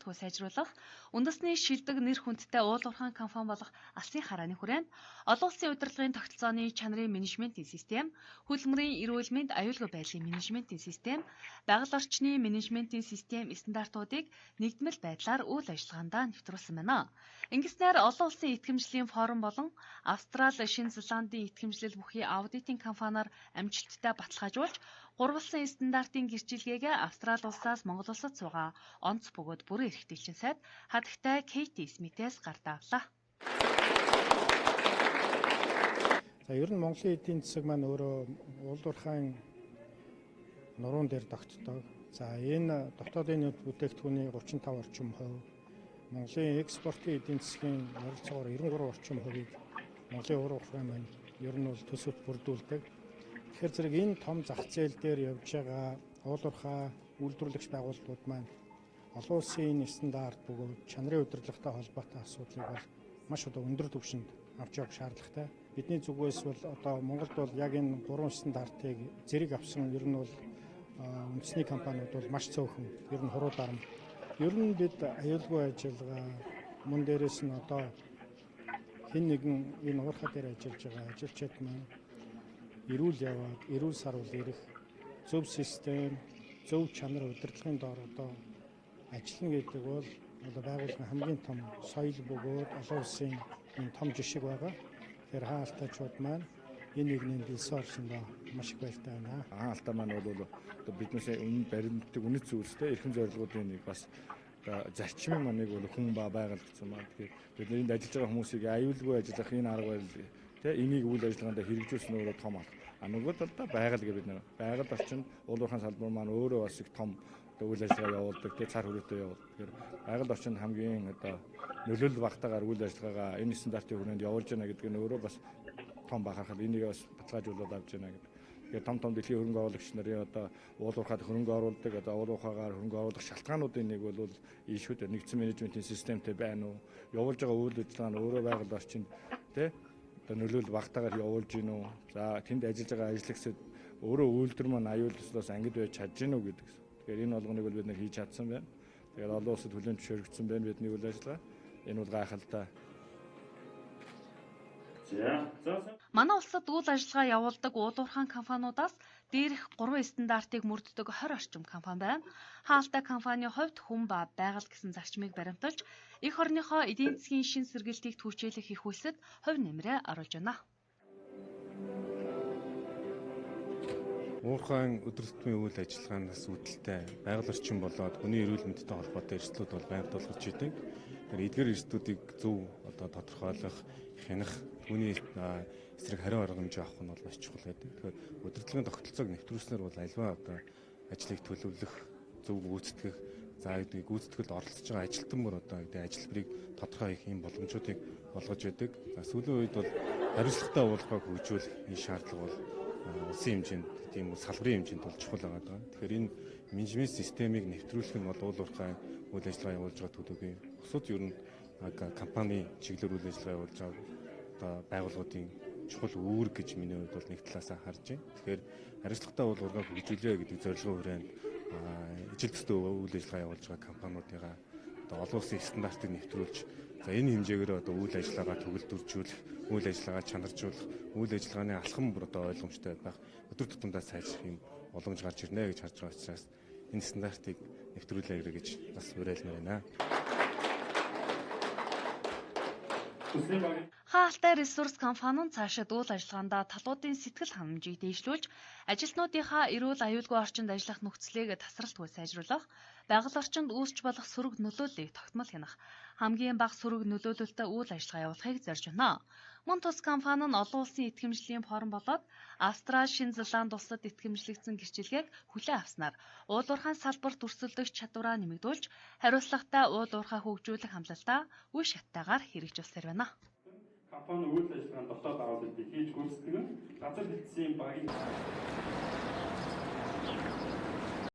тасралтгүй сайжруулах, үндэсний шилдэг нэр хүндтэй уулуурхаан компани болох Алсын харааны хүрээнд олон улсын удирдлагын тогтолцооны чанарын менежментийн систем, хөдөлмөрийн эрүүл мэнд аюулгүй байдлын менежментийн систем, байгаль орчны менежментийн систем стандартуудыг нэгдмэл байдлаар үйл ажиллагаандаа нэвтрүүлсэн байна. Ингэснээр олон улсын итгэмжлэлийн форум болон Австрали, Шинэ Зеландын итгэмжлэл бүхий аудитын компаниар амжилттай баталгаажуулж, гурвалсан стандартын гэрчилгээгээ Австрали улсаас Монгол улсад суугаа онц бөгөөд бүрэн эрхтэлчин сайд хатагтай Кейти Смитээс гард авлаа. За ер нь Монголын эдийн засаг маань өөрөө уулуурхайн нуруунд дээр тогтдог. За энэ дотоодын бүтээгдэхүүний 35% орчим, Монголын экспортын эдийн засгийн ойролцоогоор 93% орчим Монголын уулуурхайн маань ер нь бол төсөвт бүрдүүлдэг. Тэгэхээр зэрэг энэ том зах зээл дээр явж байгаа уулуурхай үйлдвэрлэгч байгууллагууд маань олон улсын стандарт бөгөөд чанарын удирдлагатай холбоотой асуудлыг бол маш өндөр түвшинд авч явах шаардлагатай. Бидний зүгээс бол одоо Монголд бол яг энэ гурван стандартыг зэрэг авсан ер нь бол үндэсний компаниуд бол маш цөөхөн ер нь хуруу дарам. Ер нь бид аюулгүй ажиллагаа мөн дээрээс нь одоо хэн нэгэн энэ уурхай дээр ажиллаж байгаа ажилчид маань эрүүл яваад, эрүүл сарвал ирэх, зөв систем, зөв чанар удирдлагын доор одоо ажиллана гэдэг бол байгууллагын хамгийн том соёл бөгөөд олон улсын том жишг байгаа. Тэгэхээр хаалтачууд маань энэ нэгний дэлсэн орсондоо маш их баяртай байна. Хаалтаа маань бол биднээс өмнө баримтдаг үнэт зүйлстэй эрхэм зорилгоодын нэг бас зарчмын маныг бол хүн байгаль гэсэн маань. Тэгэхээр бид энд ажиллаж байгаа хүмүүсийг аюулгүй ажиллах энэ арга барил энийг үйл ажиллагаанд хэрэгжүүлсэн нь өөрөө том алба. Нөгөөд бол байгаль гэдэг бид байгаль орчинд уулуурхаан салбар маань өөрөө бас их том үйл ажиллагаа явуулдаг, цар хүрээтэй явуулдаг. Тэгэхээр байгаль орчинд хамгийн нөлөөлөл багтаагаар үйл ажиллагаагаа энэ стандартын хүрээнд явуулж байна гэдэг нь өөрөө бас том бахархал. Энийг бас баталгаажуулаад авч байна гэдэг. Тэгэхээр том дэлхийн хөрөнгө оруулагч нарын уулуурхайд хөрөнгө оруулдаг, уулуурхайгаар хөрөнгө оруулах шалтгаануудын нэг бол ийшүүд нэгдсэн менежментийн системтэй байна уу? Явуулж байгаа үйл ажиллагаа нь өөрөө байгаль орчинд нөлөөлөл багтаагаар явуулж гин үү? За тэнд ажиллаж байгаа ажлагчид өөрөө үйлдвэр маань аюулслаас ангид байж чадж гин үү гэдэг. Тэгэхээр энэ болгоныг бол бид нэр хийж чадсан байна. Тэгээд олон улсад хүлээн зөвшөөрөгдсөн байна бидний үйл ажиллагаа. Энэ бол гайхалтай. Манай улсад үйл ажиллагаа явуулдаг уулуурхаан компаниудаас дээрх 3 стандартыг мөрддөг 20 орчим компани байна. Хаалтай компанийн хувьд хүн ба байгаль гэсэн зарчмыг баримталж, эх орныхоо эдийн засгийн шин сэргээлтийг түүчээлэх их үйлсэд хувь нэмрээ оруулж байна. Уурхайн өдөртмийн үйл ажиллагаанаас үүдэлтэй байгаль орчин болоод хүний эрүүл мэндтэй холбоотой эрсдлүүд бол байнга тулгарч идэг. Тэгэхээр эдгээр эрсдлүүдийг зөв тодорхойлох, хянах, түүний эсрэг хариу арга хэмжээ авах нь бол маш чухал байдаг. Тэгэхээр удирдлагын тогтолцоог нэвтрүүлснээр бол альва ажлыг төлөвлөх, зөв гүйцэтгэх, гүйцэтгэлд оролцож байгаа ажилтан бүр ажилбарыг тодорхой хийх юм боломжуудыг олгож байдаг. Сүүлийн үед бол хариуцлагатай уулзгааг хөгжүүлэх энэ шаардлага бол улсын хэмжээнд тийм салбарын хэмжээнд бол чухал байгаа. Тэгэхээр энэ менежмент системийг нэвтрүүлэх нь бол уулуурхай үйл ажиллагаа явуулж байгаа төлөвийн бусад ер нь компани чиглэлээр үйл ажиллагаа явуулж байгаа байгууллагуудын чухал үүрэг гэж миний хувьд бол нэг талаасаа харж байна. Тэгэхээр хариуцлагатай уулуурхайг хөгжүүлээ гэдэг зорилгын хүрээнд ижил төстэй үйл ажиллагаа явуулж байгаа компаниудыгаа олон улсын стандартыг нэвтрүүлж энэ хэмжээгээр үйл ажиллагаа төгөлдөржүүлэх, үйл ажиллагаа чанаржуулах, үйл ажиллагааны алхам бүр ойлгомжтой байх, өдөр тутамдаа сайжрах юм боломж гарч ирнэ гэж харж байгаа учраас энэ стандартыг нэвтрүүлээрэй гэж бас уриалмаар байна. Хаалтай ресурс компани нь цаашид үйл ажиллагаандаа талуудын сэтгэл ханамжийг дээшлүүлж, ажилтнуудынхаа эрүүл аюулгүй орчинд ажиллах нөхцөлийг тасралтгүй сайжруулах, байгаль орчинд үүсч болох сөрөг нөлөөллийг тогтмол хянах, хамгийн бага сөрөг нөлөөлөлтөй үйл ажиллагаа явуулахыг зорж байна. Мөн тус компани нь олон улсын итгэмжлэлийн форум болоод Австрали, Шинэ Зеланд улсад итгэмжлэгдсэн гэрчилгээг хүлээн авснаар уулуурхайн салбарт өрсөлдөх чадвараа нэмэгдүүлж, хариуцлагатай уулуурхай хөгжүүлэх амлалтаа үе шаттайгаар хэрэгжүүлсээр байна. Компани үйл ажиллагаанд дотоод аваад хийж гүйцэтгэх нь газар хэлтсийн багийн